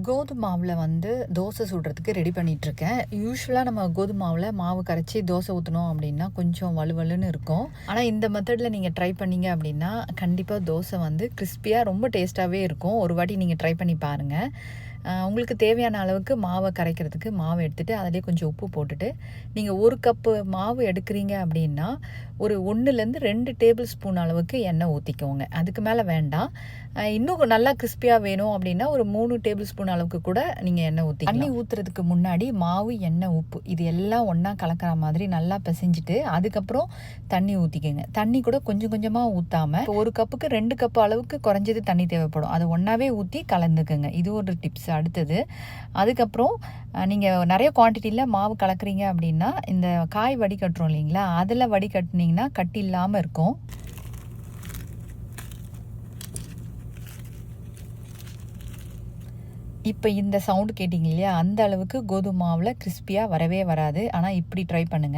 கோதுமை மாவில் வந்து தோசை சுடுறதுக்கு ரெடி பண்ணிகிட்ருக்கேன். யூஸ்வலாக நம்ம கோதுமை மாவில் மாவு கரைச்சி தோசை ஊற்றணும் அப்படின்னா கொஞ்சம் வலுவலுன்னு இருக்கும். ஆனால் இந்த மெத்தடில் நீங்கள் ட்ரை பண்ணீங்க அப்படின்னா கண்டிப்பாக தோசை வந்து கிறிஸ்பியாக ரொம்ப டேஸ்ட்டாகவே இருக்கும். ஒரு வாட்டி நீங்கள் ட்ரை பண்ணி பாருங்கள். உங்களுக்கு தேவையான அளவுக்கு மாவை கரைக்கிறதுக்கு மாவு எடுத்துகிட்டு அதிலே கொஞ்சம் உப்பு போட்டுட்டு நீங்கள் 1 கப்பு மாவு எடுக்கிறீங்க அப்படின்னா ஒரு 1லேருந்து 2 டேபிள் ஸ்பூன் அளவுக்கு எண்ணெய் ஊற்றிக்கோங்க. அதுக்கு மேலே வேண்டாம். இன்னும் நல்லா கிறிஸ்பியாக வேணும் அப்படின்னா ஒரு 3 டேபிள் ஸ்பூன் அளவுக்கு கூட நீங்கள் எண்ணெய் ஊற்றி தண்ணி ஊற்றுறதுக்கு முன்னாடி மாவு, எண்ணெய், உப்பு இது எல்லாம் ஒன்றா கலக்கிற மாதிரி நல்லா பிசைஞ்சிட்டு அதுக்கப்புறம் தண்ணி ஊற்றிக்கோங்க. தண்ணி கூட கொஞ்சம் கொஞ்சமாக ஊற்றாமல் இப்போ 1 கப்புக்கு 2 கப்பு அளவுக்கு குறைஞ்சது தண்ணி தேவைப்படும். அதை ஒன்றாவே ஊற்றி கலந்துக்குங்க. இது ஒரு டிப்ஸ். அடுத்தது அதுக்கப்புறம் நீங்கள் நிறைய குவான்டிட்டியில் மாவு கலக்குறீங்க அப்படின்னா இந்த காய் வடிகட்டுறோம் இல்லைங்களா, அதில் வடிகட்டினீங்கன்னா கட்டி இல்லாமல் இருக்கும். இப்போ இந்த சவுண்டு கேட்டிங்க இல்லையா, அந்த அளவுக்கு கோதுமை மாவில் கிறிஸ்பியாக வரவே வராது. ஆனால் இப்படி ட்ரை பண்ணுங்கள்.